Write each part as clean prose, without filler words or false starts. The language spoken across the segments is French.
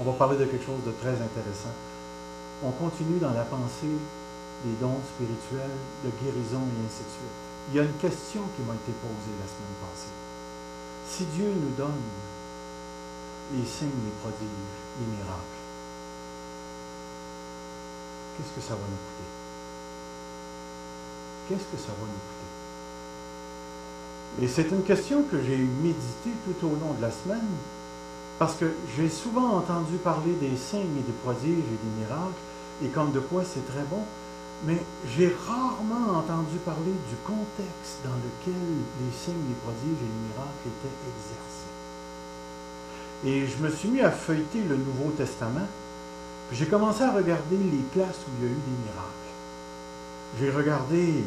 on va parler de quelque chose de très intéressant. On continue dans la pensée des dons spirituels, de guérison et ainsi de suite. Il y a une question qui m'a été posée la semaine passée. Si Dieu nous donne les signes, les prodiges, les miracles, qu'est-ce que ça va nous coûter? Qu'est-ce que ça va nous coûter? Et c'est une question que j'ai méditée tout au long de la semaine, parce que j'ai souvent entendu parler des signes et des prodiges et des miracles, et comme de quoi c'est très bon, mais j'ai rarement entendu parler du contexte dans lequel les signes, les prodiges et les miracles étaient exercés. Et je me suis mis à feuilleter le Nouveau Testament, puis j'ai commencé à regarder les places où il y a eu des miracles. J'ai regardé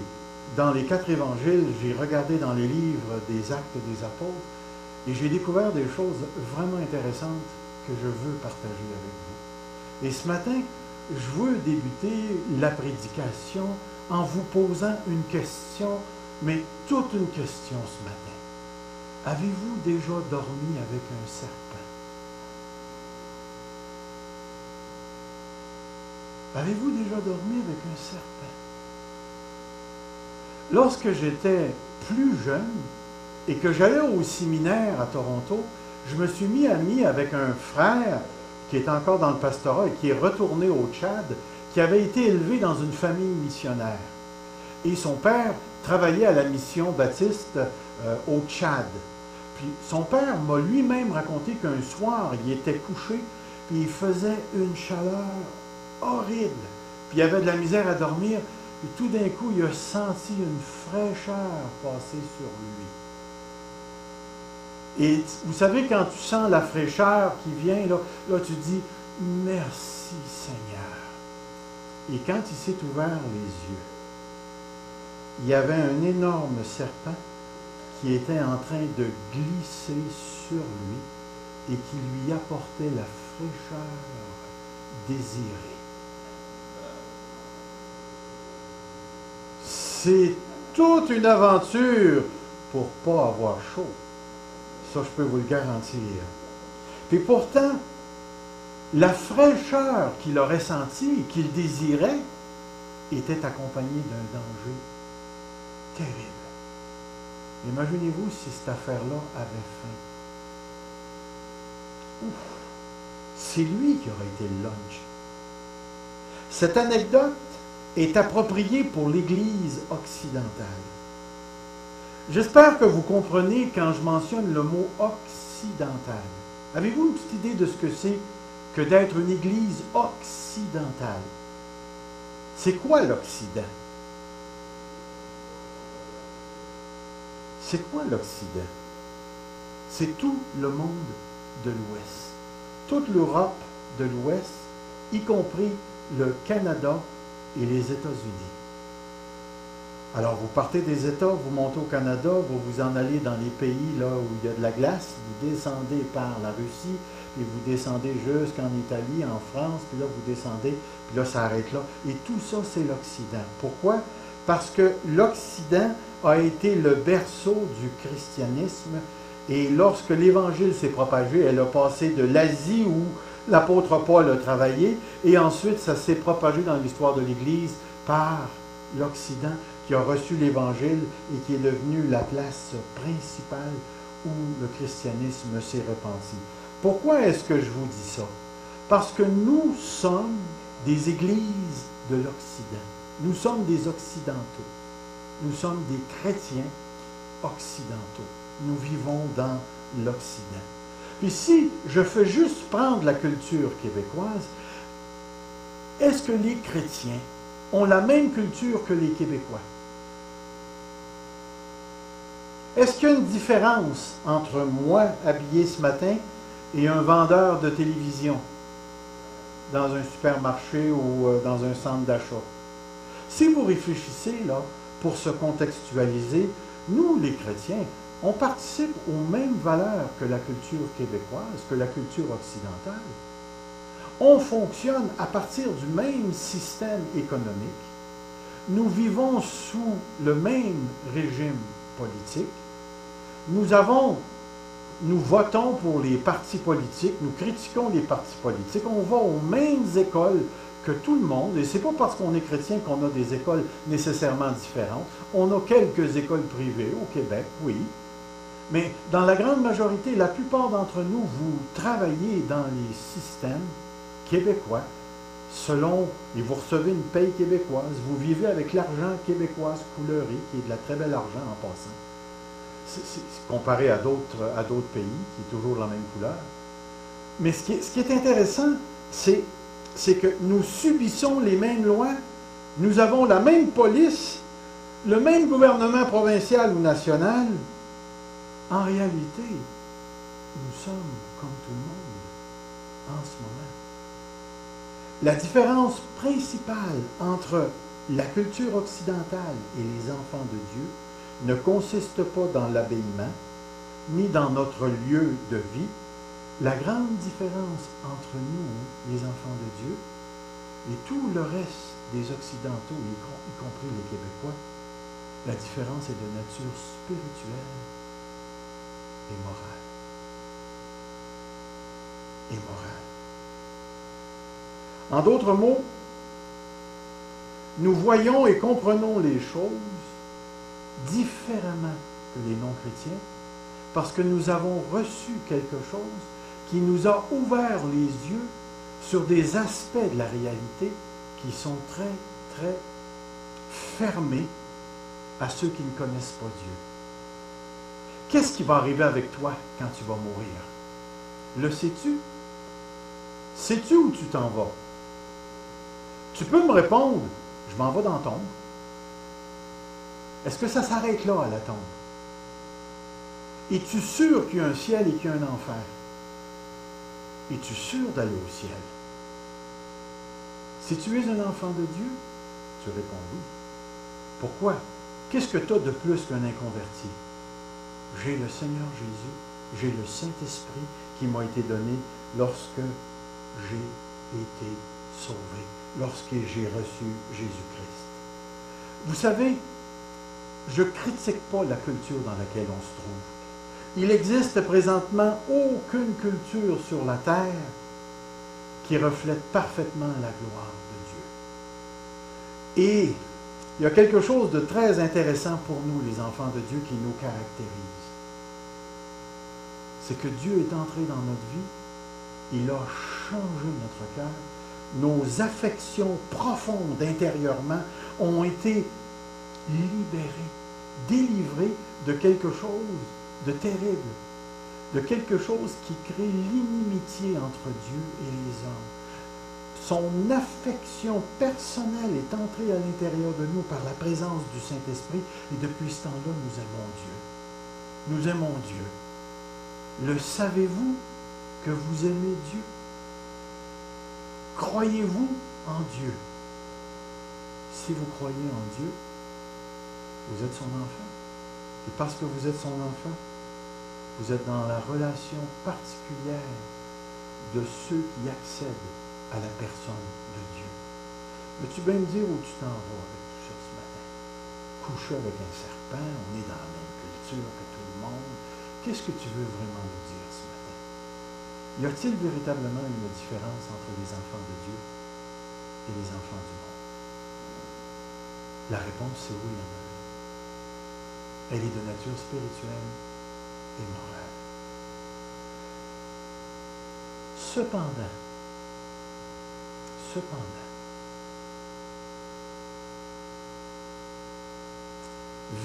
dans les 4 évangiles, j'ai regardé dans les livres des Actes des Apôtres, et j'ai découvert des choses vraiment intéressantes que je veux partager avec vous. Et ce matin, je veux débuter la prédication en vous posant une question, mais toute une question ce matin. Avez-vous déjà dormi avec un serpent? Avez-vous déjà dormi avec un serpent? Lorsque j'étais plus jeune et que j'allais au séminaire à Toronto, je me suis mis ami avec un frère qui est encore dans le pastorat et qui est retourné au Tchad, qui avait été élevé dans une famille missionnaire. Et son père travaillait à la mission baptiste au Tchad. Puis son père m'a lui-même raconté qu'un soir, il était couché, puis il faisait une chaleur horrible. Puis il avait de la misère à dormir. Et tout d'un coup, il a senti une fraîcheur passer sur lui. Et vous savez, quand tu sens la fraîcheur qui vient, là tu dis « Merci Seigneur ». Et quand il s'est ouvert les yeux, il y avait un énorme serpent qui était en train de glisser sur lui et qui lui apportait la fraîcheur désirée. C'est toute une aventure pour ne pas avoir chaud. Ça, je peux vous le garantir. Puis pourtant, la fraîcheur qu'il aurait sentie et qu'il désirait était accompagnée d'un danger terrible. Imaginez-vous si cette affaire-là avait faim. Ouf! C'est lui qui aurait été le lunch. Cette anecdote est appropriée pour l'Église occidentale. J'espère que vous comprenez quand je mentionne le mot occidental. Avez-vous une petite idée de ce que c'est que d'être une Église occidentale? C'est quoi l'Occident? C'est quoi l'Occident? C'est tout le monde de l'Ouest. Toute l'Europe de l'Ouest, y compris le Canada et les États-Unis. Alors, vous partez des États, vous montez au Canada, vous vous en allez dans les pays là où il y a de la glace, vous descendez par la Russie, puis vous descendez jusqu'en Italie, en France, puis là, vous descendez, puis là, ça arrête là. Et tout ça, c'est l'Occident. Pourquoi? Parce que l'Occident a été le berceau du christianisme, et lorsque l'Évangile s'est propagé, elle a passé de l'Asie où l'apôtre Paul a travaillé, et ensuite, ça s'est propagé dans l'histoire de l'Église par l'Occident, qui a reçu l'Évangile et qui est devenu la place principale où le christianisme s'est répandu. Pourquoi est-ce que je vous dis ça? Parce que nous sommes des églises de l'Occident. Nous sommes des Occidentaux. Nous sommes des chrétiens occidentaux. Nous vivons dans l'Occident. Puis si je fais juste prendre la culture québécoise, est-ce que les chrétiens ont la même culture que les Québécois? Est-ce qu'il y a une différence entre moi, habillé ce matin, et un vendeur de télévision dans un supermarché ou dans un centre d'achat? Si vous réfléchissez, là, pour se contextualiser, nous, les chrétiens, on participe aux mêmes valeurs que la culture québécoise, que la culture occidentale. On fonctionne à partir du même système économique. Nous vivons sous le même régime politique. Nous avons nous votons pour les partis politiques, nous critiquons les partis politiques, on va aux mêmes écoles que tout le monde, et c'est pas parce qu'on est chrétien qu'on a des écoles nécessairement différentes. On a quelques écoles privées au Québec, oui, mais dans la grande majorité, la plupart d'entre nous, vous travaillez dans les systèmes québécois, et vous recevez une paye québécoise, vous vivez avec l'argent québécois couleuré, qui est de la très bel argent en passant. C'est comparé à d'autres pays, qui est toujours de la même couleur. Mais ce qui est intéressant, c'est que nous subissons les mêmes lois, nous avons la même police, le même gouvernement provincial ou national. En réalité, nous sommes comme tout le monde en ce moment. La différence principale entre la culture occidentale et les enfants de Dieu ne consiste pas dans l'habillement, ni dans notre lieu de vie. La grande différence entre nous, les enfants de Dieu, et tout le reste des Occidentaux, y compris les Québécois, la différence est de nature spirituelle et morale. Et morale. En d'autres mots, nous voyons et comprenons les choses différemment que les non-chrétiens parce que nous avons reçu quelque chose qui nous a ouvert les yeux sur des aspects de la réalité qui sont très, très fermés à ceux qui ne connaissent pas Dieu. Qu'est-ce qui va arriver avec toi quand tu vas mourir? Le sais-tu? Sais-tu où tu t'en vas? Tu peux me répondre, je m'en vais dans la tombe. Est-ce que ça s'arrête là à la tombe? Es-tu sûr qu'il y a un ciel et qu'il y a un enfer? Es-tu sûr d'aller au ciel? Si tu es un enfant de Dieu, tu réponds oui. Pourquoi? Qu'est-ce que tu as de plus qu'un inconverti? J'ai le Seigneur Jésus, j'ai le Saint-Esprit qui m'a été donné lorsque j'ai été sauvé, lorsque j'ai reçu Jésus-Christ. Vous savez, je ne critique pas la culture dans laquelle on se trouve. Il existe présentement aucune culture sur la terre qui reflète parfaitement la gloire de Dieu. Et il y a quelque chose de très intéressant pour nous, les enfants de Dieu, qui nous caractérise. C'est que Dieu est entré dans notre vie, il a changé notre cœur, nos affections profondes intérieurement ont été libérées, délivrées de quelque chose de terrible, de quelque chose qui crée l'inimitié entre Dieu et les hommes. Son affection personnelle est entrée à l'intérieur de nous par la présence du Saint-Esprit et depuis ce temps-là, nous aimons Dieu. Nous aimons Dieu. Le savez-vous que vous aimez Dieu? Croyez-vous en Dieu? Si vous croyez en Dieu, vous êtes son enfant. Et parce que vous êtes son enfant, vous êtes dans la relation particulière de ceux qui accèdent à la personne de Dieu. Veux-tu bien me dire où tu t'en vas avec tout ça ce matin? Coucher avec un serpent, on est dans la même culture que tout le monde. Qu'est-ce que tu veux vraiment nous dire ce matin? Y a-t-il véritablement une différence entre les enfants de Dieu et les enfants du monde? La réponse c'est oui, il y en a. Elle est de nature spirituelle et morale. Cependant,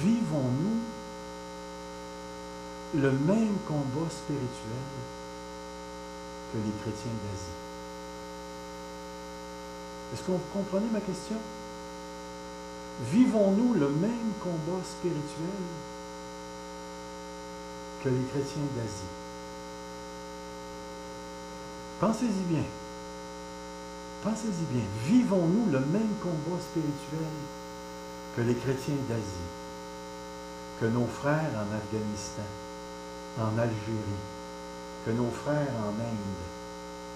vivons-nous le même combat spirituel que les chrétiens d'Asie? Est-ce que vous comprenez ma question? Vivons-nous le même combat spirituel que les chrétiens d'Asie? Pensez-y bien. Pensez-y bien. Vivons-nous le même combat spirituel que les chrétiens d'Asie, que nos frères en Afghanistan, en Algérie, que nos frères en Inde,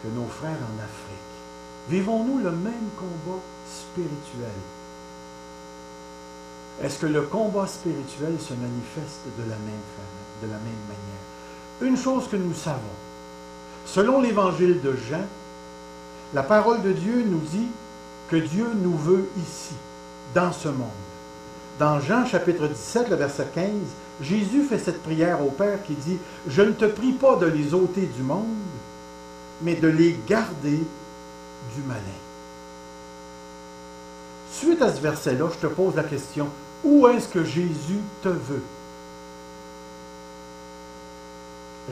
que nos frères en Afrique? Vivons-nous le même combat spirituel? Est-ce que le combat spirituel se manifeste de la même manière? une chose que nous savons. Selon l'évangile de Jean, la parole de Dieu nous dit que Dieu nous veut ici, dans ce monde. Dans Jean chapitre 17, le verset 15, Jésus fait cette prière au Père qui dit « Je ne te prie pas de les ôter du monde, mais de les garder du malin. » Suite à ce verset-là, je te pose la question, où est-ce que Jésus te veut?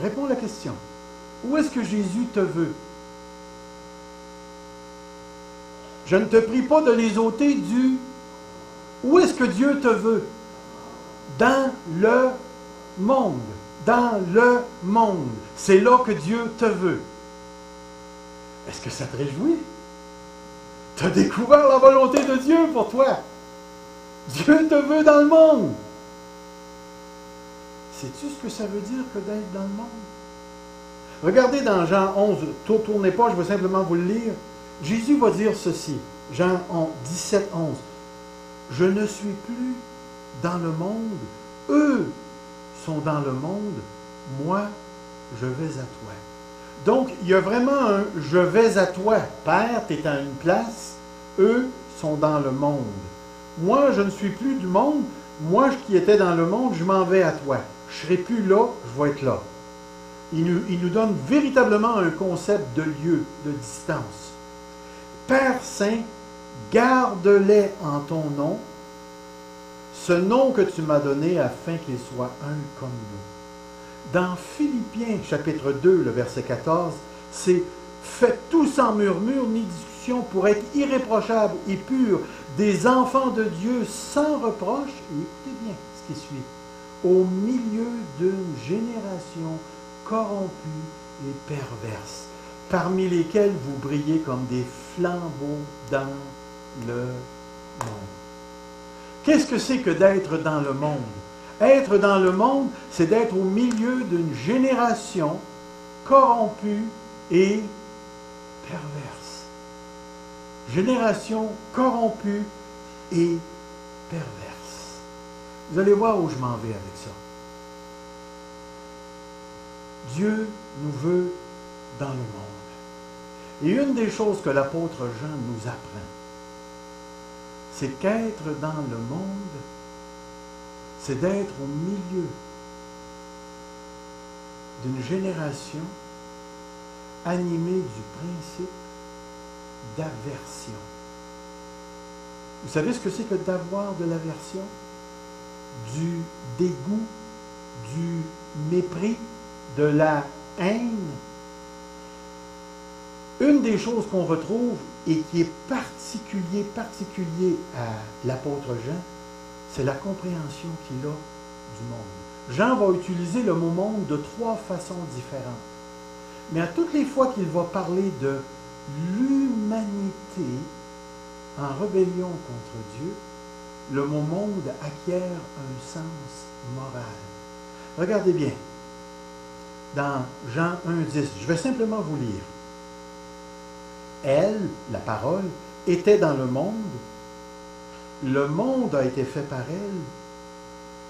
Réponds à la question. Où est-ce que Jésus te veut? Je ne te prie pas de les ôter du... Où est-ce que Dieu te veut? Dans le monde. Dans le monde. C'est là que Dieu te veut. Est-ce que ça te réjouit? Tu as découvert la volonté de Dieu pour toi. Dieu te veut dans le monde. Sais-tu ce que ça veut dire que d'être dans le monde? Regardez dans Jean 11, tournez pas, je vais simplement vous le lire. Jésus va dire ceci, Jean 17, 11. Je ne suis plus dans le monde, eux sont dans le monde, moi je vais à toi. Donc, il y a vraiment un « je vais à toi ». Père, tu es à une place, eux sont dans le monde. Moi, je ne suis plus du monde, moi qui étais dans le monde, je m'en vais à toi. Je ne serai plus là, je vais être là. Il nous donne véritablement un concept de lieu, de distance. Père Saint, garde-les en ton nom, ce nom que tu m'as donné afin qu'ils soient un comme nous. Dans Philippiens, chapitre 2, le verset 14, c'est « Faites tout sans murmure ni discussion pour être irréprochables et purs, des enfants de Dieu sans reproche. » Et écoutez bien ce qui suit. « Au milieu d'une génération corrompue et perverse, parmi lesquels vous brillez comme des flambeaux dans le monde. » Qu'est-ce que c'est que d'être dans le monde? Être dans le monde, c'est d'être au milieu d'une génération corrompue et perverse. Génération corrompue et perverse. Vous allez voir où je m'en vais avec ça. Dieu nous veut dans le monde. Et une des choses que l'apôtre Jean nous apprend, c'est qu'être dans le monde, c'est d'être au milieu d'une génération animée du principe d'aversion. Vous savez ce que c'est que d'avoir de l'aversion? Du dégoût, du mépris, de la haine. Une des choses qu'on retrouve et qui est particulier à l'apôtre Jean, c'est la compréhension qu'il a du monde. Jean va utiliser le mot monde de 3 façons différentes. Mais à toutes les fois qu'il va parler de l'humanité en rébellion contre Dieu, le mot monde acquiert un sens moral. Regardez bien, dans Jean 1,10, je vais simplement vous lire. Elle, la parole, était dans le monde a été fait par elle,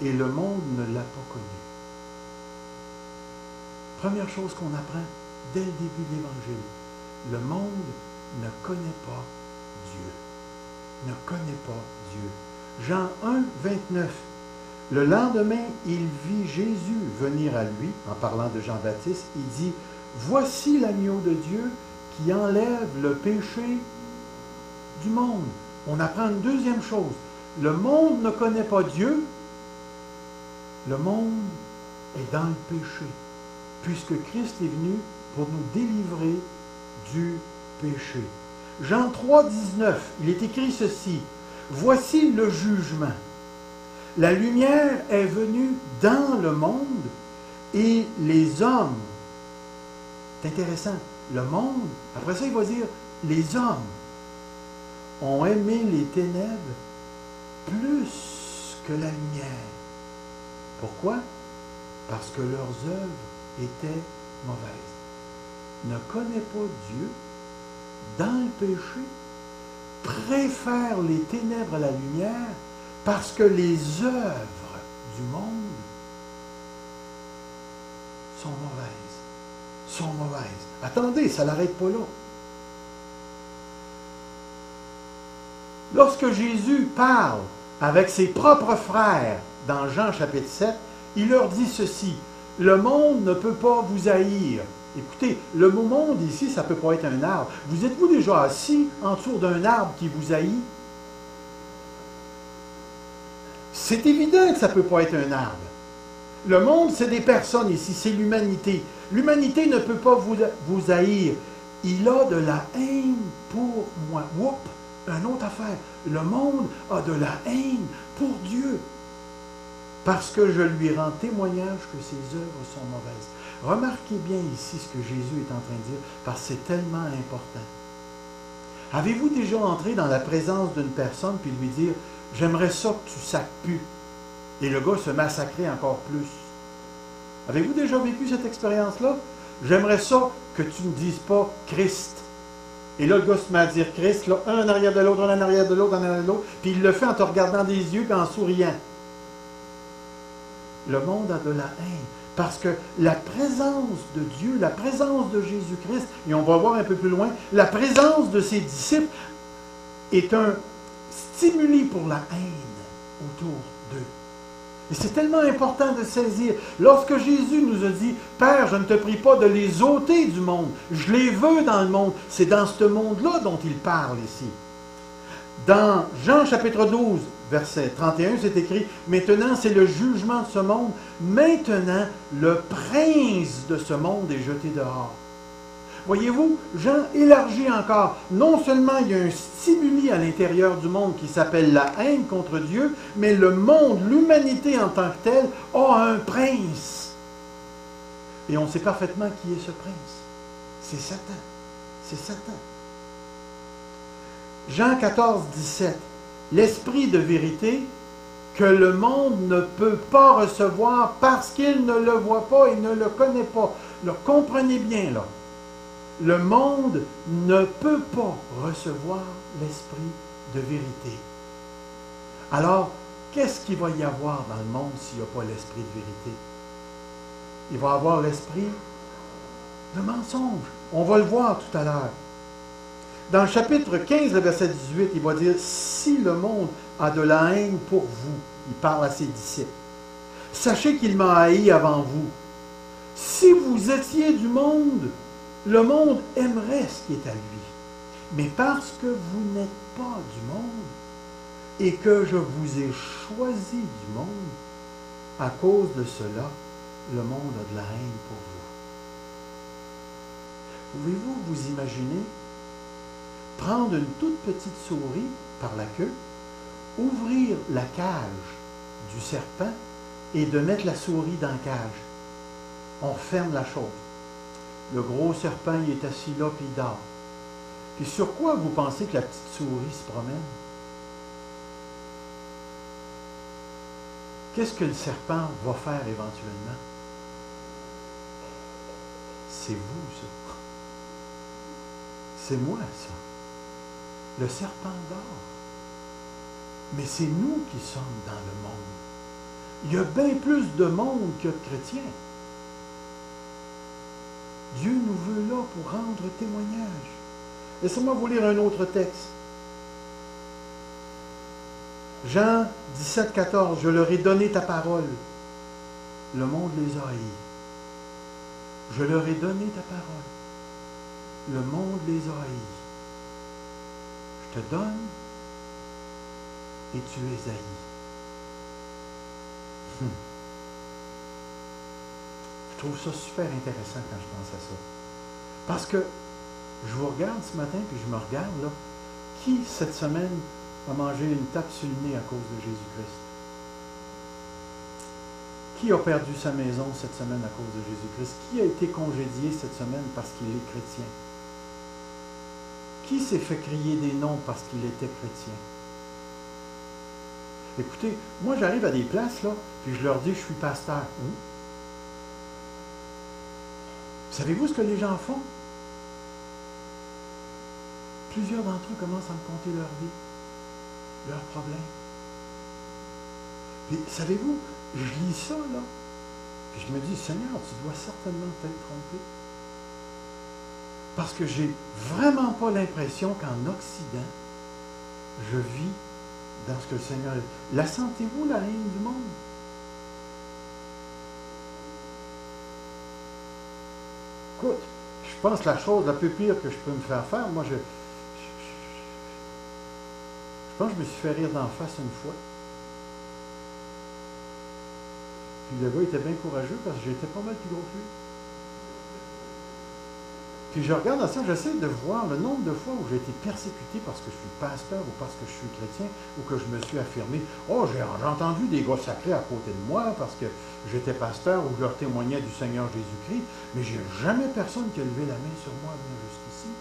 et le monde ne l'a pas connue. Première chose qu'on apprend dès le début de l'Évangile, le monde ne connaît pas Dieu. Ne connaît pas Dieu. Jean 1, 29. Le lendemain, il vit Jésus venir à lui, en parlant de Jean-Baptiste, il dit, « Voici l'agneau de Dieu qui enlève le péché du monde. » On apprend une deuxième chose. Le monde ne connaît pas Dieu. Le monde est dans le péché, puisque Christ est venu pour nous délivrer du péché. Jean 3, 19, il est écrit ceci. « Voici le jugement. La lumière est venue dans le monde et les hommes. » C'est intéressant. Le monde, après ça, il va dire « les hommes ont aimé les ténèbres plus que la lumière. » Pourquoi? Parce que leurs œuvres étaient mauvaises. Ne connaît pas Dieu, dans le péché, préfère les ténèbres à la lumière parce que les œuvres du monde sont mauvaises. Sont mauvaises. Attendez, ça n'arrête pas là. Lorsque Jésus parle avec ses propres frères dans Jean chapitre 7, il leur dit ceci: le monde ne peut pas vous haïr. Écoutez, le mot monde ici, ça ne peut pas être un arbre. Vous êtes-vous déjà assis en dessous d'un arbre qui vous haït? C'est évident que ça ne peut pas être un arbre. Le monde, c'est des personnes ici, c'est l'humanité. L'humanité ne peut pas vous haïr. Il a de la haine pour moi. Oups, une autre affaire. Le monde a de la haine pour Dieu. Parce que je lui rends témoignage que ses œuvres sont mauvaises. Remarquez bien ici ce que Jésus est en train de dire, parce que c'est tellement important. Avez-vous déjà entré dans la présence d'une personne puis lui dire « J'aimerais ça que tu sacres plus » et le gars se massacrait encore plus? Avez-vous déjà vécu cette expérience-là? « J'aimerais ça que tu ne dises pas Christ ». Et là, le gars se met à dire Christ, là, un en arrière de l'autre, un en arrière de l'autre, un en arrière de l'autre, puis il le fait en te regardant des yeux et en souriant. Le monde a de la haine. Parce que la présence de Dieu, la présence de Jésus-Christ, et on va voir un peu plus loin, la présence de ses disciples est un stimuli pour la haine autour d'eux. Et c'est tellement important de saisir. Lorsque Jésus nous a dit « Père, je ne te prie pas de les ôter du monde, je les veux dans le monde », c'est dans ce monde-là dont il parle ici. Dans Jean chapitre 12, verset 31, c'est écrit « Maintenant, c'est le jugement de ce monde. Maintenant, le prince de ce monde est jeté dehors. » Voyez-vous, Jean élargit encore. Non seulement il y a un stimuli à l'intérieur du monde qui s'appelle la haine contre Dieu, mais le monde, l'humanité en tant que telle, a un prince. Et on sait parfaitement qui est ce prince. C'est Satan. C'est Satan. Jean 14, 17. L'esprit de vérité que le monde ne peut pas recevoir parce qu'il ne le voit pas et ne le connaît pas. Le comprenez bien là. Le monde ne peut pas recevoir l'esprit de vérité. Alors, qu'est-ce qu'il va y avoir dans le monde s'il n'y a pas l'esprit de vérité? Il va y avoir l'esprit de mensonge. On va le voir tout à l'heure. Dans le chapitre 15, le verset 18, il va dire « Si le monde a de la haine pour vous, il parle à ses disciples, sachez qu'il m'a haï avant vous. Si vous étiez du monde, le monde aimerait ce qui est à lui. Mais parce que vous n'êtes pas du monde et que je vous ai choisi du monde, à cause de cela, le monde a de la haine pour vous. » Pouvez-vous vous imaginer prendre une toute petite souris par la queue, ouvrir la cage du serpent et de mettre la souris dans la cage? On ferme la chose. Le gros serpent, il est assis là, puis il dort. Puis sur quoi vous pensez que la petite souris se promène? Qu'est-ce que le serpent va faire éventuellement? C'est vous, ça. C'est moi, ça. Le serpent dort. Mais c'est nous qui sommes dans le monde. Il y a bien plus de monde que de chrétiens. Dieu nous veut là pour rendre témoignage. Laissez-moi vous lire un autre texte. Jean 17, 14. Je leur ai donné ta parole. Le monde les a haïs. Je leur ai donné ta parole. Le monde les a haïs. Je te donne et tu es haï. Je trouve ça super intéressant quand je pense à ça. Parce que je vous regarde ce matin, puis je me regarde, là. Qui, cette semaine, a mangé une tape sur le nez à cause de Jésus-Christ? Qui a perdu sa maison cette semaine à cause de Jésus-Christ? Qui a été congédié cette semaine parce qu'il est chrétien? Qui s'est fait crier des noms parce qu'il était chrétien? Écoutez, moi j'arrive à des places, là, puis je leur dis, je suis pasteur. Savez-vous ce que les gens font? Plusieurs d'entre eux commencent à me conter leur vie, leurs problèmes. Puis, savez-vous, je lis ça, là. Puis je me dis, Seigneur, tu dois certainement t'être trompé. Parce que j'ai vraiment pas l'impression qu'en Occident, je vis dans ce que le Seigneur... La sentez-vous, la règne du monde? Écoute, je pense que la chose la plus pire que je peux me faire faire, moi, je pense que je me suis fait rire d'en face une fois. Puis le gars était bien courageux parce que j'étais pas mal plus gros que lui. Puis je regarde à ça, j'essaie de voir le nombre de fois où j'ai été persécuté parce que je suis pasteur ou parce que je suis chrétien ou que je me suis affirmé. Oh, j'ai entendu des gars sacrés à côté de moi parce que j'étais pasteur ou je leur témoignais du Seigneur Jésus-Christ, mais j'ai jamais personne qui a levé la main sur moi à venir jusqu'ici.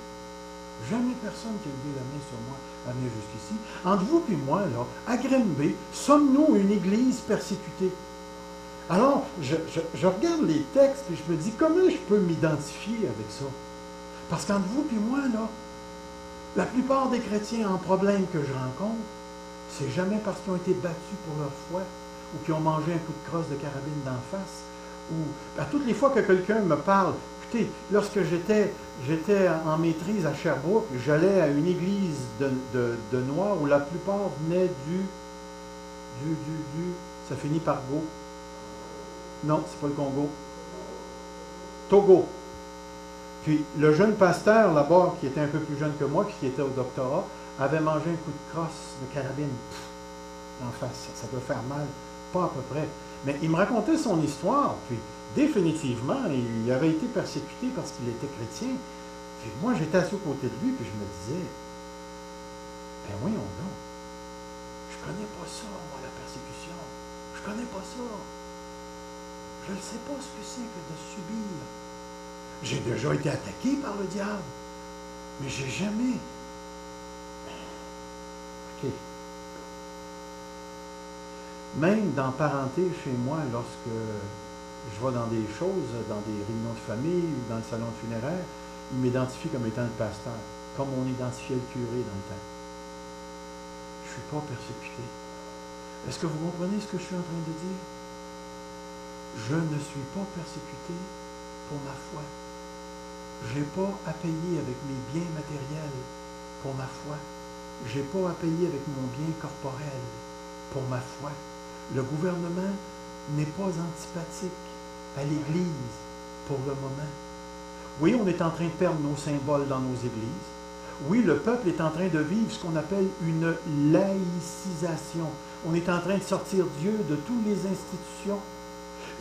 Jamais personne qui a levé la main sur moi à venir jusqu'ici. Entre vous et moi, là, à Grimby, sommes-nous une église persécutée? Alors, je regarde les textes et je me dis, comment je peux m'identifier avec ça? Parce qu'entre vous et moi, là, la plupart des chrétiens en problème que je rencontre, c'est jamais parce qu'ils ont été battus pour leur foi ou qu'ils ont mangé un coup de crosse de carabine d'en face. Ou à toutes les fois que quelqu'un me parle, écoutez, lorsque j'étais en maîtrise à Sherbrooke, j'allais à une église de Noirs où la plupart venaient ça finit par Go. Non, c'est pas le Congo. Togo. Puis le jeune pasteur là-bas, qui était un peu plus jeune que moi, puis qui était au doctorat, avait mangé un coup de crosse de carabine en face. Ça doit faire mal, pas à peu près. Mais il me racontait son histoire, puis définitivement, il avait été persécuté parce qu'il était chrétien. Puis moi, j'étais assis aux côtés de lui, puis je me disais, ben voyons donc, je connais pas ça, moi, la persécution. Je connais pas ça. Je ne sais pas ce que c'est que de subir. J'ai déjà été attaqué par le diable, mais j'ai jamais... OK. Même dans parenté chez moi, lorsque je vais dans des choses, dans des réunions de famille ou dans le salon de funéraire, ils m'identifient comme étant le pasteur, comme on identifiait le curé dans le temps. Je ne suis pas persécuté. Est-ce que vous comprenez ce que je suis en train de dire? Je ne suis pas persécuté pour ma foi. Je n'ai pas à payer avec mes biens matériels pour ma foi. Je n'ai pas à payer avec mon bien corporel pour ma foi. Le gouvernement n'est pas antipathique à l'Église pour le moment. Oui, on est en train de perdre nos symboles dans nos églises. Oui, le peuple est en train de vivre ce qu'on appelle une laïcisation. On est en train de sortir Dieu de toutes les institutions.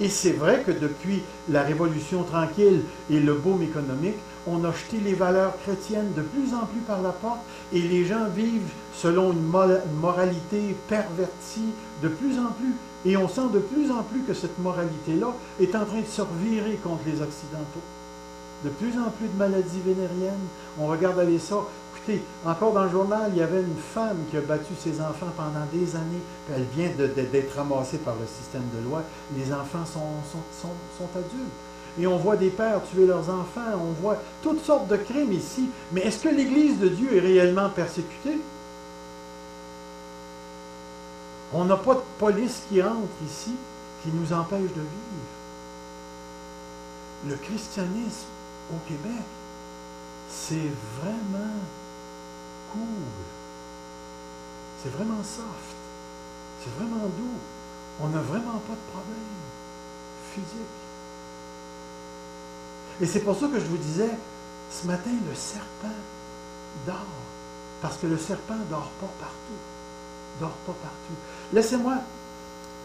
Et c'est vrai que depuis la Révolution tranquille et le boom économique, on a jeté les valeurs chrétiennes de plus en plus par la porte et les gens vivent selon une moralité pervertie de plus en plus. Et on sent de plus en plus que cette moralité-là est en train de se revirer contre les Occidentaux. De plus en plus de maladies vénériennes. On regarde aller ça. Écoutez, encore dans le journal, il y avait une femme qui a battu ses enfants pendant des années. Puis elle vient d'être ramassée par le système de loi. Les enfants sont adultes. Et on voit des pères tuer leurs enfants. On voit toutes sortes de crimes ici. Mais est-ce que l'Église de Dieu est réellement persécutée? On n'a pas de police qui entre ici qui nous empêche de vivre. Le christianisme au Québec, c'est vraiment cool. C'est vraiment soft. C'est vraiment doux. On n'a vraiment pas de problème physique. Et c'est pour ça que je vous disais, ce matin, le serpent dort. Parce que le serpent ne dort pas partout. Dort pas partout.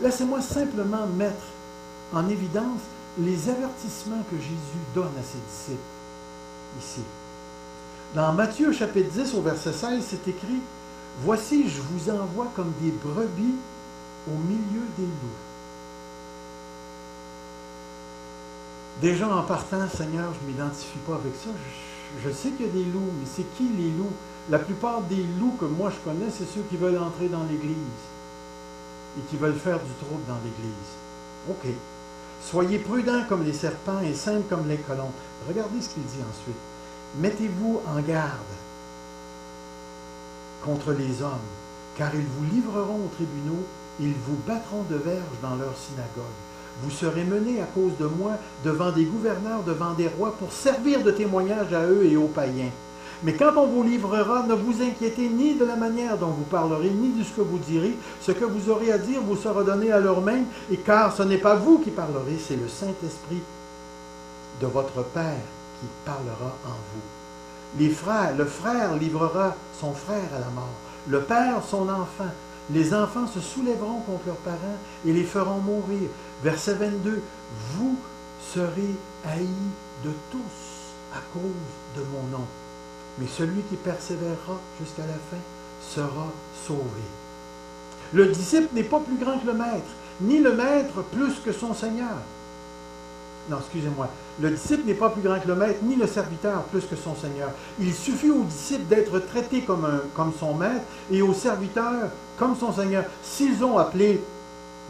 Laissez-moi simplement mettre en évidence les avertissements que Jésus donne à ses disciples ici. Dans Matthieu chapitre 10 au verset 16, c'est écrit « Voici, je vous envoie comme des brebis au milieu des loups. » Déjà en partant, Seigneur, je ne m'identifie pas avec ça. Je sais qu'il y a des loups, mais c'est qui les loups? La plupart des loups que moi je connais, c'est ceux qui veulent entrer dans l'Église et qui veulent faire du trouble dans l'Église. OK. Soyez prudents comme les serpents et simples comme les colombes. Regardez ce qu'il dit ensuite. Mettez-vous en garde contre les hommes, car ils vous livreront aux tribunaux, ils vous battront de verge dans leur synagogue. Vous serez menés à cause de moi devant des gouverneurs, devant des rois, pour servir de témoignage à eux et aux païens. Mais quand on vous livrera, ne vous inquiétez ni de la manière dont vous parlerez, ni de ce que vous direz. Ce que vous aurez à dire vous sera donné à leur main, et car ce n'est pas vous qui parlerez, c'est le Saint-Esprit de votre Père qui parlera en vous. Le frère livrera son frère à la mort, le père son enfant. Les enfants se soulèveront contre leurs parents et les feront mourir. Verset 22, vous serez haïs de tous à cause de mon nom. Mais celui qui persévérera jusqu'à la fin sera sauvé. Le disciple n'est pas plus grand que le maître, ni le maître plus que son Seigneur. Non, excusez-moi. Le disciple n'est pas plus grand que le maître, ni le serviteur plus que son Seigneur. Il suffit au disciple d'être traité comme son maître et au serviteur comme son Seigneur. S'ils ont appelé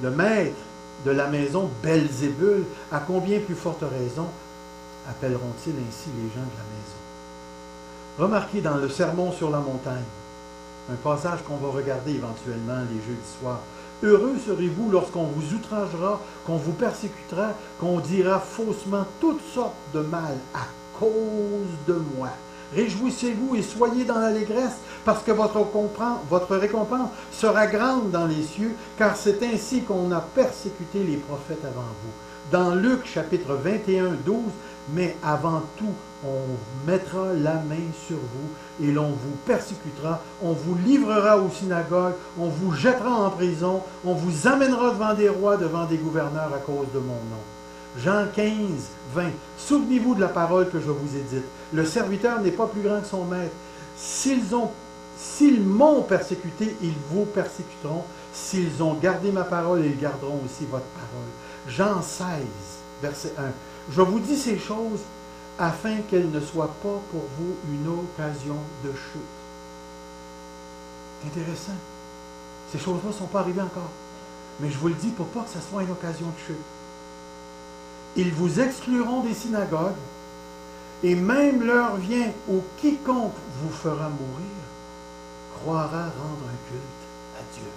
le maître de la maison Belzébul, à combien plus forte raison appelleront-ils ainsi les gens de la maison? Remarquez dans le Sermon sur la montagne, un passage qu'on va regarder éventuellement les jeudis soirs. Heureux serez-vous lorsqu'on vous outragera, qu'on vous persécutera, qu'on dira faussement toutes sortes de mal à cause de moi. Réjouissez-vous et soyez dans l'allégresse, parce que votre récompense sera grande dans les cieux, car c'est ainsi qu'on a persécuté les prophètes avant vous. Dans Luc chapitre 21, 12, mais avant tout, on mettra la main sur vous et l'on vous persécutera, on vous livrera aux synagogues, on vous jettera en prison, on vous amènera devant des rois, devant des gouverneurs à cause de mon nom. Jean 15, 20. Souvenez-vous de la parole que je vous ai dite. Le serviteur n'est pas plus grand que son maître. S'ils m'ont persécuté, ils vous persécuteront. S'ils ont gardé ma parole, ils garderont aussi votre parole. Jean 16, verset 1. Je vous dis ces choses afin qu'elles ne soient pas pour vous une occasion de chute. Intéressant. Ces choses-là ne sont pas arrivées encore. Mais je vous le dis pour pas que ce soit une occasion de chute. Ils vous excluront des synagogues, et même l'heure vient où quiconque vous fera mourir croira rendre un culte à Dieu.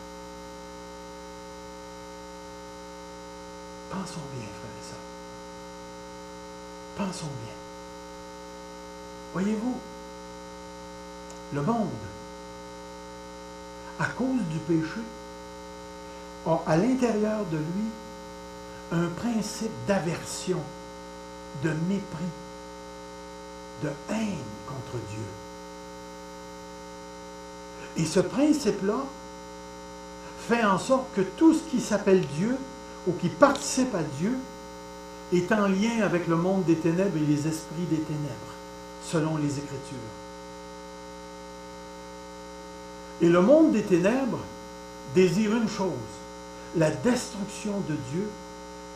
Pensons bien, frères et sœurs. Pensons bien. Voyez-vous, le monde, à cause du péché, a à l'intérieur de lui un principe d'aversion, de mépris, de haine contre Dieu. Et ce principe-là fait en sorte que tout ce qui s'appelle Dieu ou qui participe à Dieu est en lien avec le monde des ténèbres et les esprits des ténèbres, selon les Écritures. Et le monde des ténèbres désire une chose, la destruction de Dieu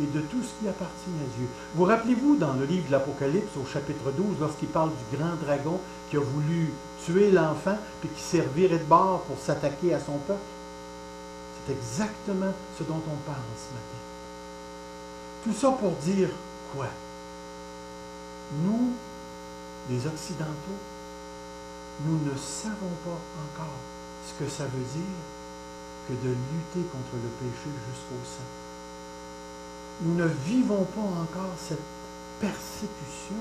et de tout ce qui appartient à Dieu. Vous rappelez-vous dans le livre de l'Apocalypse, au chapitre 12, lorsqu'il parle du grand dragon qui a voulu tuer l'enfant et qui s'est reviré de bord pour s'attaquer à son peuple? C'est exactement ce dont on parle ce matin. Tout ça pour dire quoi? Nous, les Occidentaux, nous ne savons pas encore ce que ça veut dire que de lutter contre le péché jusqu'au sang. Nous ne vivons pas encore cette persécution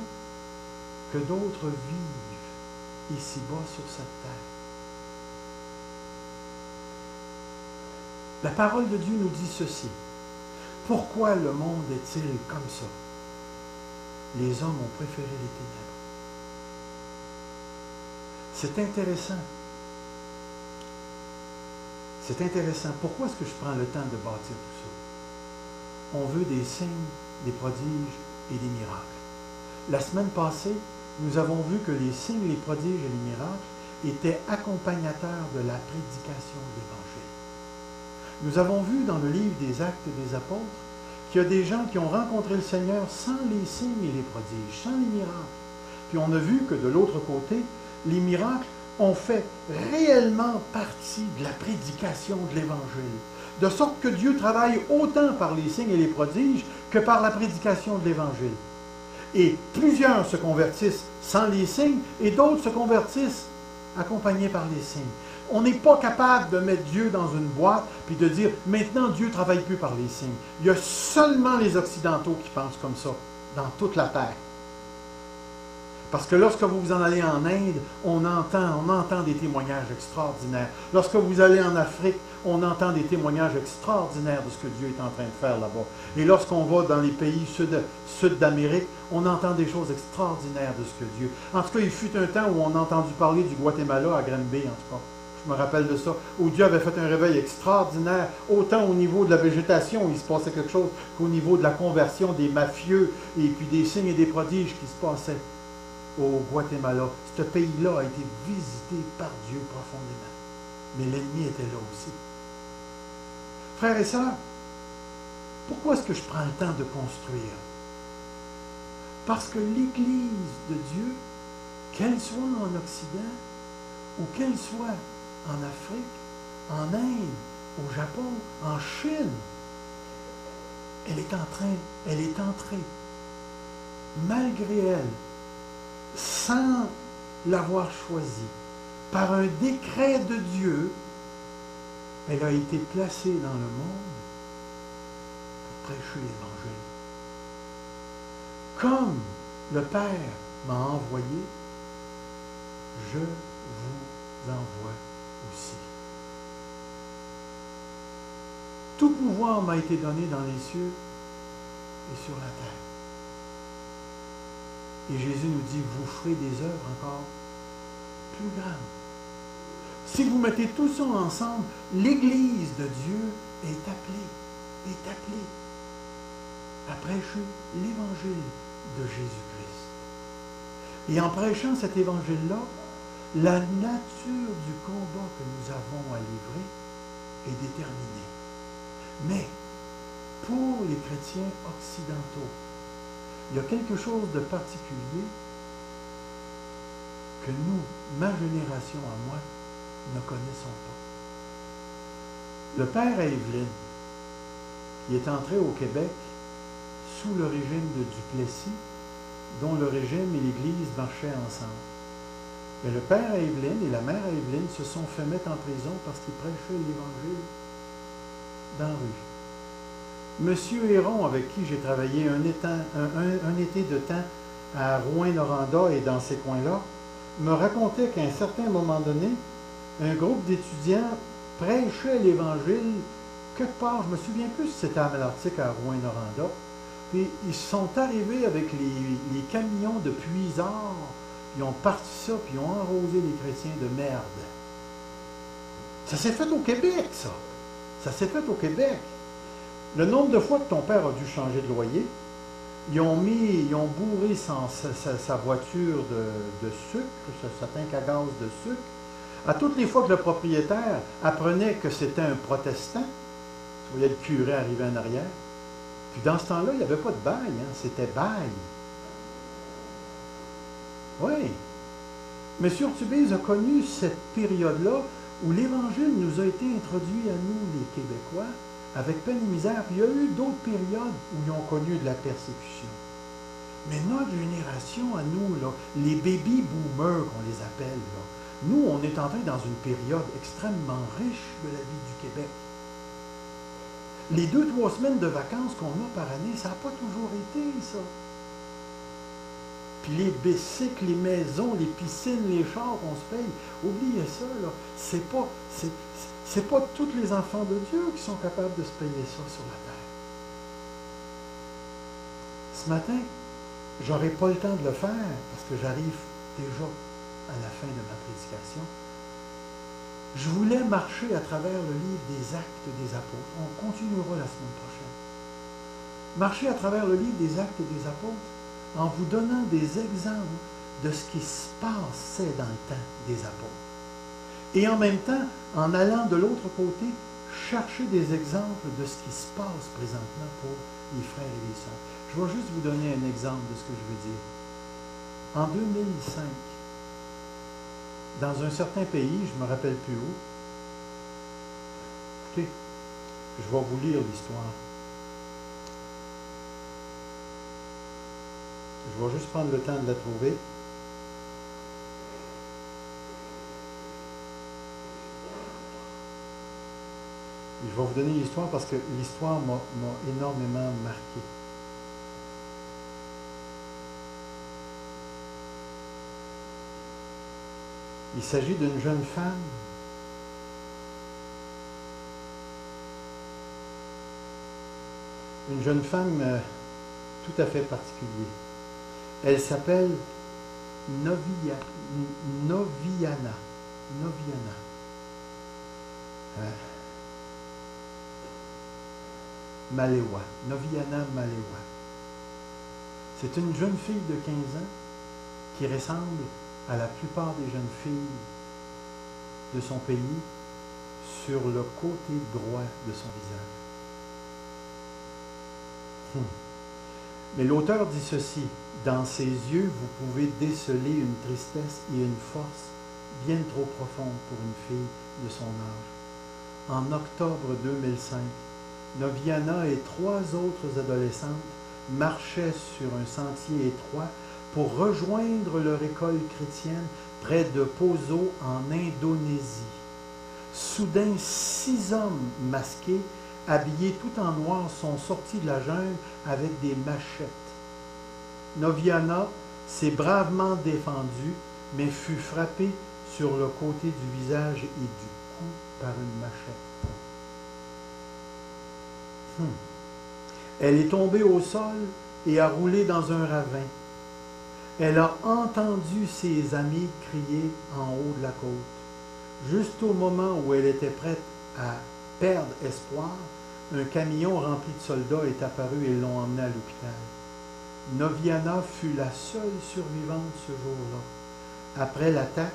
que d'autres vivent ici-bas sur cette terre. La parole de Dieu nous dit ceci. Pourquoi le monde est-il comme ça? Les hommes ont préféré les ténèbres. C'est intéressant. C'est intéressant. Pourquoi est-ce que je prends le temps de bâtir tout ça? On veut des signes, des prodiges et des miracles. La semaine passée, nous avons vu que les signes, les prodiges et les miracles étaient accompagnateurs de la prédication de l'Évangile. Nous avons vu dans le livre des Actes des Apôtres qu'il y a des gens qui ont rencontré le Seigneur sans les signes et les prodiges, sans les miracles. Puis on a vu que de l'autre côté, les miracles ont fait réellement partie de la prédication de l'Évangile. De sorte que Dieu travaille autant par les signes et les prodiges que par la prédication de l'Évangile. Et plusieurs se convertissent sans les signes et d'autres se convertissent accompagnés par les signes. On n'est pas capable de mettre Dieu dans une boîte puis de dire, maintenant Dieu ne travaille plus par les signes. Il y a seulement les Occidentaux qui pensent comme ça, dans toute la terre. Parce que lorsque vous en allez en Inde, on entend des témoignages extraordinaires. Lorsque vous allez en Afrique, on entend des témoignages extraordinaires de ce que Dieu est en train de faire là-bas. Et lorsqu'on va dans les pays sud d'Amérique, on entend des choses extraordinaires de ce que Dieu... En tout cas, il fut un temps où on a entendu parler du Guatemala à Granby, en tout cas. Je me rappelle de ça, où Dieu avait fait un réveil extraordinaire, autant au niveau de la végétation, il se passait quelque chose, qu'au niveau de la conversion des mafieux, et puis des signes et des prodiges qui se passaient au Guatemala. Ce pays-là a été visité par Dieu profondément. Mais l'ennemi était là aussi. Frères et sœurs, pourquoi est-ce que je prends le temps de construire? Parce que l'Église de Dieu, qu'elle soit en Occident ou qu'elle soit en Afrique, en Inde, au Japon, en Chine, elle est entrée, malgré elle, sans l'avoir choisi, par un décret de Dieu, elle a été placée dans le monde pour prêcher l'Évangile. Comme le Père m'a envoyé, je vous envoie aussi. Tout pouvoir m'a été donné dans les cieux et sur la terre. Et Jésus nous dit, vous ferez des œuvres encore plus grandes. Si vous mettez tout ça ensemble, l'Église de Dieu est appelée à prêcher l'Évangile de Jésus-Christ. Et en prêchant cet Évangile-là, la nature du combat que nous avons à livrer est déterminée. Mais pour les chrétiens occidentaux, il y a quelque chose de particulier que nous, ma génération à moi, ne connaissons pas. Le père Evelyn, qui est entré au Québec sous le régime de Duplessis, dont le régime et l'Église marchaient ensemble. Mais le père Evelyn et la mère Evelyn se sont fait mettre en prison parce qu'ils prêchaient l'Évangile dans la rue. Monsieur Héron, avec qui j'ai travaillé un été de temps à Rouyn-Noranda et dans ces coins-là, me racontait qu'à un certain moment donné, un groupe d'étudiants prêchait l'Évangile quelque part, je ne me souviens plus si c'était à Malartic, à Rouyn-Noranda, puis ils sont arrivés avec les camions de puisards, ils ont parti ça, puis ils ont arrosé les chrétiens de merde. Ça s'est fait au Québec, ça. Ça s'est fait au Québec. Le nombre de fois que ton père a dû changer de loyer, ils ont bourré sa voiture de sucre, sa tank à gaz de sucre. À toutes les fois que le propriétaire apprenait que c'était un protestant, tu voyais le curé arriver en arrière. Puis dans ce temps-là, il n'y avait pas de bail, hein, c'était bail. Oui. M. Urtubise a connu cette période-là où l'Évangile nous a été introduit à nous, les Québécois, avec peine et misère. Puis il y a eu d'autres périodes où ils ont connu de la persécution. Mais notre génération, à nous, là, les baby boomers qu'on les appelle, là, nous, on est entré dans une période extrêmement riche de la vie du Québec. Les 2-3 semaines de vacances qu'on a par année, ça n'a pas toujours été, ça. Puis les bicycles, les maisons, les piscines, les chars qu'on se paye, oubliez ça, là. C'est pas tous les enfants de Dieu qui sont capables de se payer ça sur la terre. Ce matin, j'aurai pas le temps de le faire parce que j'arrive déjà à la fin de ma prédication. Je voulais marcher à travers le livre des Actes des Apôtres. On continuera la semaine prochaine. Marcher à travers le livre des Actes des Apôtres en vous donnant des exemples de ce qui se passait dans le temps des apôtres. Et en même temps, en allant de l'autre côté, chercher des exemples de ce qui se passe présentement pour les frères et les sœurs. Je vais juste vous donner un exemple de ce que je veux dire. En 2005, dans un certain pays, je ne me rappelle plus où, écoutez, je vais vous lire l'histoire. Je vais juste prendre le temps de la trouver. Je vais vous donner l'histoire parce que l'histoire m'a énormément marqué. Il s'agit d'une jeune femme tout à fait particulière. Elle s'appelle Noviana. Malewa. Noviana Malewa. C'est une jeune fille de 15 ans qui ressemble à la plupart des jeunes filles de son pays sur le côté droit de son visage. Mais l'auteur dit ceci: dans ses yeux, vous pouvez déceler une tristesse et une force bien trop profonde pour une fille de son âge. En octobre 2005, Noviana et 3 autres adolescentes marchaient sur un sentier étroit pour rejoindre leur école chrétienne près de Poso en Indonésie. Soudain, 6 hommes masqués, habillés tout en noir, sont sortis de la jungle avec des machettes. Noviana s'est bravement défendue, mais fut frappée sur le côté du visage et du cou par une machette. Elle est tombée au sol et a roulé dans un ravin. Elle a entendu ses amis crier en haut de la côte. Juste au moment où elle était prête à perdre espoir, un camion rempli de soldats est apparu et l'ont emmenée à l'hôpital. Noviana fut la seule survivante ce jour-là. Après l'attaque,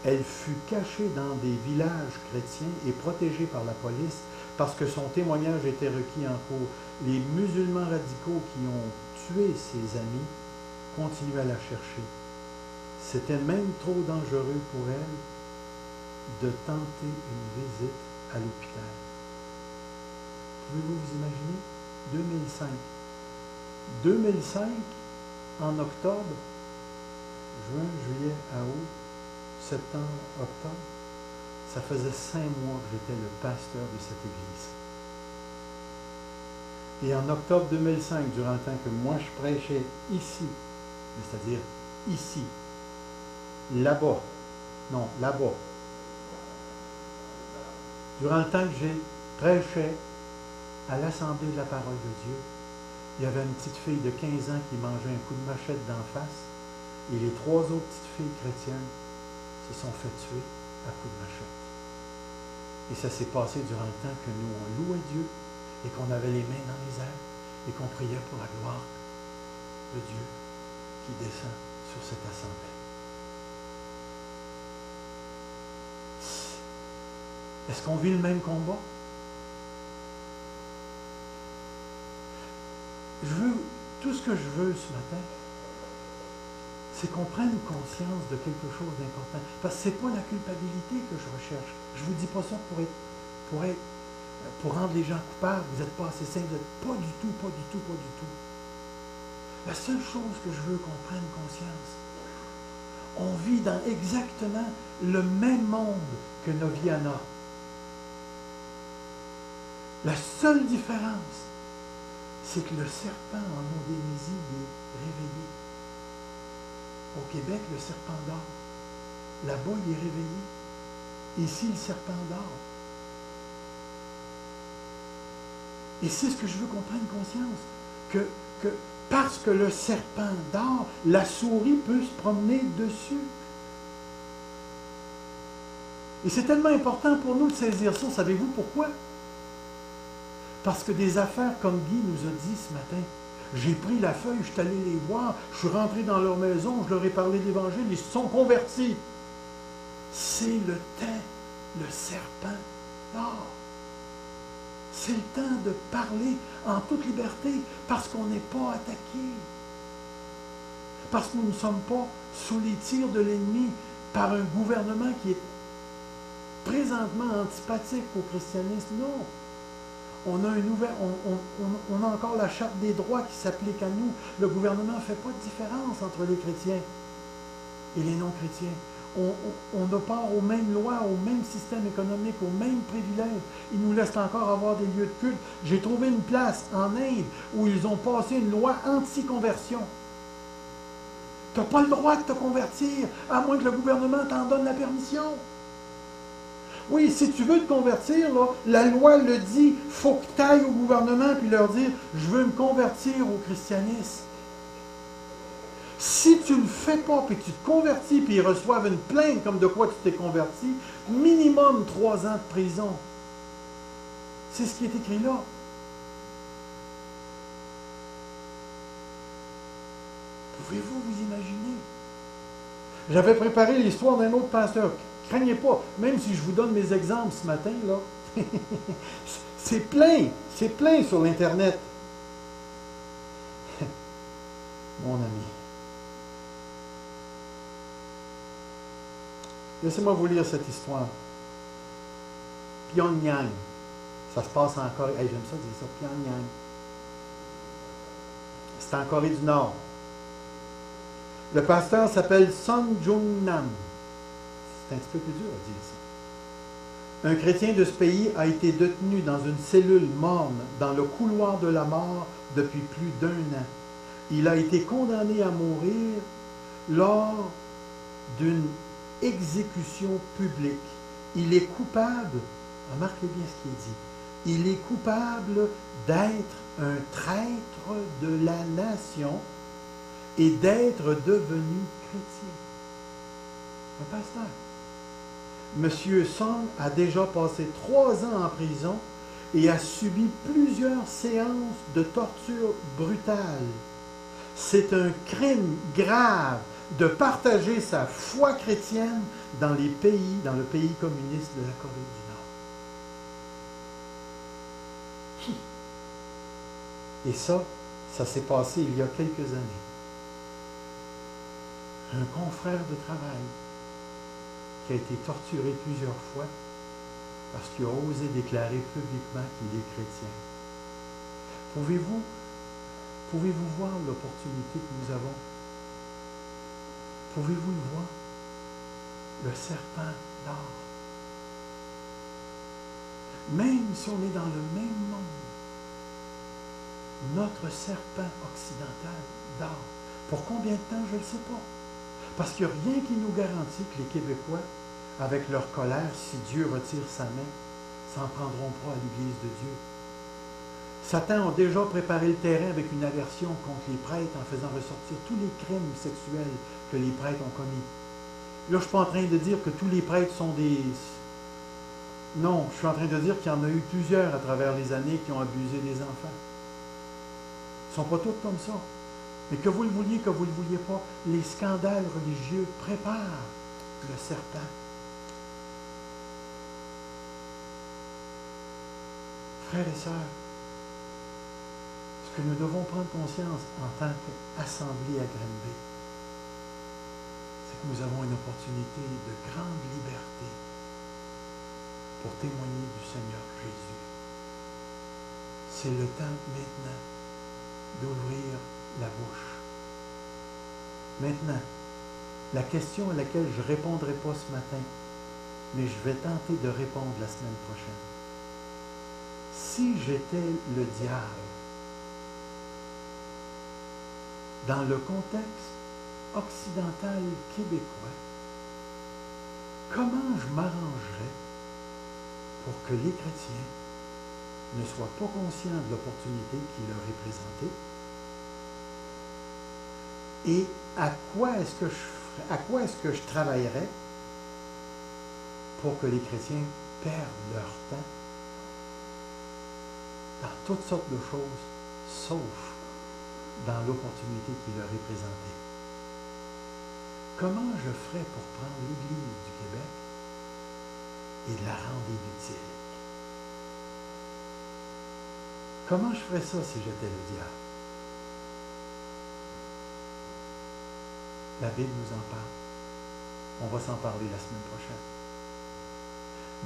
elle fut cachée dans des villages chrétiens et protégée par la police parce que son témoignage était requis en cours. Les musulmans radicaux qui ont tué ses amis continuaient à la chercher. C'était même trop dangereux pour elle de tenter une visite à l'hôpital. Pouvez-vous vous imaginer? 2005. 2005, en octobre, juin, juillet, août, septembre, octobre, ça faisait 5 mois que j'étais le pasteur de cette église. Et en octobre 2005, durant le temps que moi je prêchais ici, c'est-à-dire ici, là-bas, durant le temps que j'ai prêché à l'Assemblée de la parole de Dieu, il y avait une petite fille de 15 ans qui mangeait un coup de machette d'en face, et les 3 autres petites filles chrétiennes se sont fait tuer à coups de machette. Et ça s'est passé durant le temps que nous, on louait Dieu et qu'on avait les mains dans les airs et qu'on priait pour la gloire de Dieu qui descend sur cette assemblée. Est-ce qu'on vit le même combat? Tout ce que je veux ce matin, c'est qu'on prenne conscience de quelque chose d'important. Parce que ce n'est pas la culpabilité que je recherche. Je ne vous dis pas ça pour rendre les gens coupables. Vous n'êtes pas assez saints. Vous n'êtes pas du tout. La seule chose que je veux qu'on prenne conscience, on vit dans exactement le même monde que Noviana. La seule différence, c'est que le serpent en Indonésie est réveillé. Au Québec, le serpent dort. Là-bas, il est réveillé. Ici, le serpent dort. Et c'est ce que je veux qu'on prenne conscience. Que parce que le serpent dort, la souris peut se promener dessus. Et c'est tellement important pour nous de saisir ça. Savez-vous pourquoi? Parce que des affaires comme Guy nous a dit ce matin, j'ai pris la feuille, je suis allé les voir, je suis rentré dans leur maison, je leur ai parlé de l'Évangile, ils se sont convertis. C'est le temps, le serpent dort. C'est le temps de parler en toute liberté parce qu'on n'est pas attaqué. Parce que nous ne sommes pas sous les tirs de l'ennemi par un gouvernement qui est présentement antipathique au christianisme. Non. On a encore la charte des droits qui s'applique à nous. Le gouvernement ne fait pas de différence entre les chrétiens et les non-chrétiens. on a part aux mêmes lois, au même système économique, aux mêmes privilèges. Ils nous laissent encore avoir des lieux de culte. J'ai trouvé une place en Inde où ils ont passé une loi anti-conversion. Tu n'as pas le droit de te convertir, à moins que le gouvernement t'en donne la permission. Oui, si tu veux te convertir, là, la loi le dit, il faut que tu ailles au gouvernement et leur dire « Je veux me convertir au christianisme ». Si tu ne le fais pas, puis tu te convertis, puis ils reçoivent une plainte comme de quoi tu t'es converti, minimum 3 ans de prison. C'est ce qui est écrit là. Pouvez-vous vous imaginer? J'avais préparé l'histoire d'un autre pasteur. Craignez pas, même si je vous donne mes exemples ce matin, là, c'est plein sur l'Internet. Mon ami. Laissez-moi vous lire cette histoire. Pyongyang. Ça se passe en Corée. Hey, j'aime ça dire ça, Pyongyang. C'est en Corée du Nord. Le pasteur s'appelle Son Jung-nam. C'est un petit peu plus dur à dire ça. Un chrétien de ce pays a été détenu dans une cellule morne dans le couloir de la mort depuis plus d'1 an. Il a été condamné à mourir lors d'une exécution publique. Il est coupable, remarquez bien ce qu'il dit, il est coupable d'être un traître de la nation et d'être devenu chrétien. Un pasteur. Monsieur Song a déjà passé 3 ans en prison et a subi plusieurs séances de torture brutale. C'est un crime grave de partager sa foi chrétienne dans le pays communiste de la Corée du Nord. Et ça s'est passé il y a quelques années. Un confrère de travail qui a été torturé plusieurs fois parce qu'il a osé déclarer publiquement qu'il est chrétien. Pouvez-vous voir l'opportunité que nous avons? Pouvez-vous le voir? Le serpent d'or. Même si on est dans le même monde, notre serpent occidental d'or. Pour combien de temps, je ne le sais pas. Parce qu'il n'y a rien qui nous garantit que les Québécois, avec leur colère, si Dieu retire sa main, s'en prendront pas à l'Église de Dieu. Satan a déjà préparé le terrain avec une aversion contre les prêtres en faisant ressortir tous les crimes sexuels que les prêtres ont commis. Là, je ne suis pas en train de dire que tous les prêtres sont des... Non, je suis en train de dire qu'il y en a eu plusieurs à travers les années qui ont abusé des enfants. Ils ne sont pas tous comme ça. Mais que vous le vouliez, que vous ne le vouliez pas, les scandales religieux préparent le serpent. Frères et sœurs, ce que nous devons prendre conscience en tant qu'assemblée à Granby, c'est que nous avons une opportunité de grande liberté pour témoigner du Seigneur Jésus. C'est le temps maintenant d'ouvrir la bouche. Maintenant, la question à laquelle je ne répondrai pas ce matin, mais je vais tenter de répondre la semaine prochaine. Si j'étais le diable, dans le contexte occidental québécois, comment je m'arrangerais pour que les chrétiens ne soient pas conscients de l'opportunité qui leur est présentée? Et à quoi est-ce que je travaillerais pour que les chrétiens perdent leur temps dans toutes sortes de choses, sauf dans l'opportunité qui leur est présentée? Comment je ferais pour prendre l'Église du Québec et de la rendre inutile? Comment je ferais ça si j'étais le diable? La Bible nous en parle. On va s'en parler la semaine prochaine.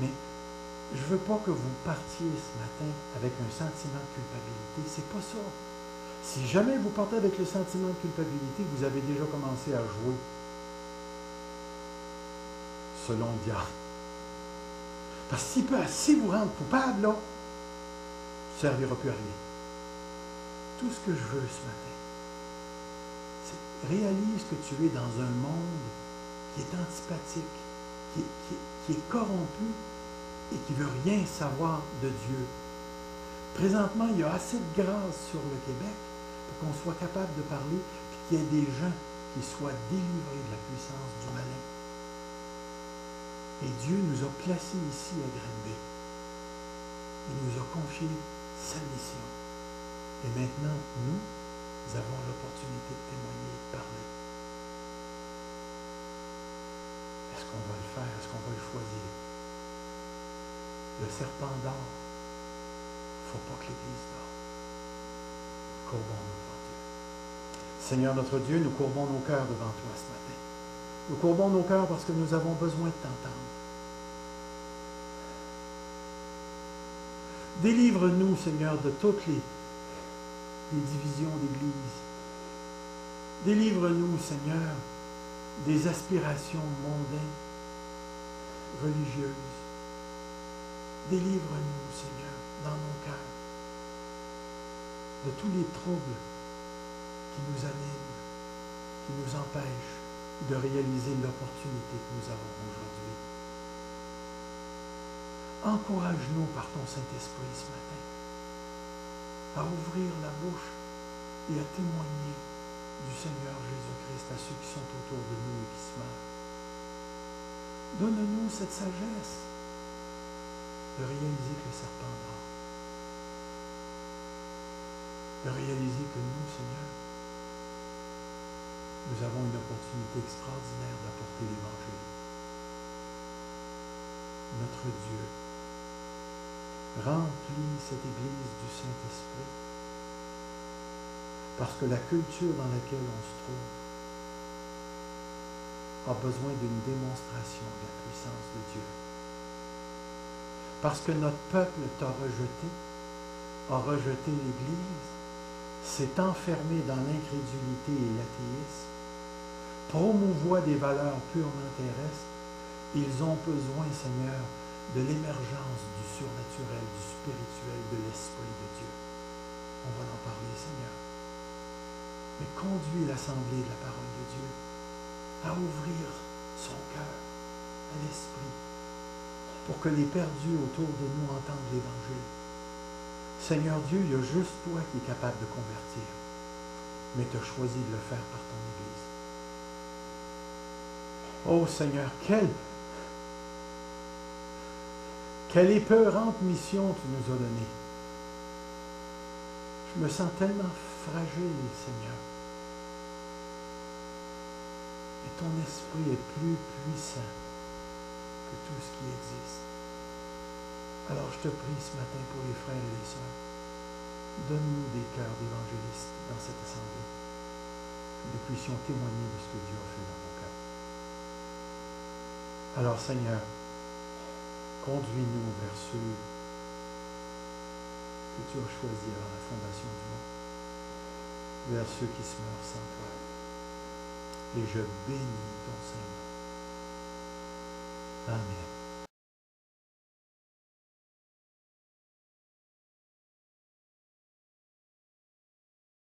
Mais je ne veux pas que vous partiez ce matin avec un sentiment de culpabilité. C'est pas ça. Si jamais vous partez avec le sentiment de culpabilité, vous avez déjà commencé à jouer. selon le diable. Parce que s'il peut assez vous rendre coupable, là, ça ne servira plus à rien. Tout ce que je veux ce matin, c'est réalise que tu es dans un monde qui est antipathique, qui est corrompu et qui ne veut rien savoir de Dieu. Présentement, il y a assez de grâce sur le Québec pour qu'on soit capable de parler et qu'il y ait des gens qui soient délivrés de la puissance du malin. Et Dieu nous a placés ici à Granby. Il nous a confié sa mission. Et maintenant, nous avons l'opportunité de témoigner et de parler. Est-ce qu'on va le faire? Est-ce qu'on va le choisir? Le serpent d'or, il ne faut pas que l'Église dort. Courbons-nous devant Dieu. Seigneur notre Dieu, nous courbons nos cœurs devant toi ce matin. Nous courbons nos cœurs parce que nous avons besoin de t'entendre. Délivre-nous, Seigneur, de toutes les divisions d'Église. Délivre-nous, Seigneur, des aspirations mondaines, religieuses. Délivre-nous, Seigneur, dans nos cœurs, de tous les troubles qui nous animent, qui nous empêchent de réaliser l'opportunité que nous avons aujourd'hui. Encourage-nous par ton Saint-Esprit ce matin à ouvrir la bouche et à témoigner du Seigneur Jésus-Christ à ceux qui sont autour de nous et qui se meurent. Donne-nous cette sagesse de réaliser que le serpent dort. De réaliser que nous, Seigneur, nous avons une opportunité extraordinaire d'apporter l'Évangile. Notre Dieu remplit cette Église du Saint-Esprit parce que la culture dans laquelle on se trouve a besoin d'une démonstration de la puissance de Dieu. Parce que notre peuple t'a rejeté, a rejeté l'Église, s'est enfermé dans l'incrédulité et l'athéisme, promouvoit des valeurs purement terrestres, ils ont besoin, Seigneur, de l'émergence du surnaturel, du spirituel, de l'Esprit de Dieu. On va en parler, Seigneur. Mais conduis l'assemblée de la parole de Dieu à ouvrir son cœur à l'Esprit pour que les perdus autour de nous entendent l'Évangile. Seigneur Dieu, il y a juste toi qui es capable de convertir, mais tu as choisi de le faire par ton Église. Oh Seigneur, quelle épeurante mission tu nous as donnée. Je me sens tellement fragile, Seigneur. Et ton esprit est plus puissant que tout ce qui existe. Alors je te prie ce matin pour les frères et les sœurs. Donne-nous des cœurs d'évangélistes dans cette assemblée. Que nous puissions témoigner de ce que Dieu a fait dans nos cœurs. Alors Seigneur, conduis-nous vers ceux que tu as choisis avant la fondation du monde, vers ceux qui se meurent sans toi. Et je bénis ton Saint-Nom. Amen.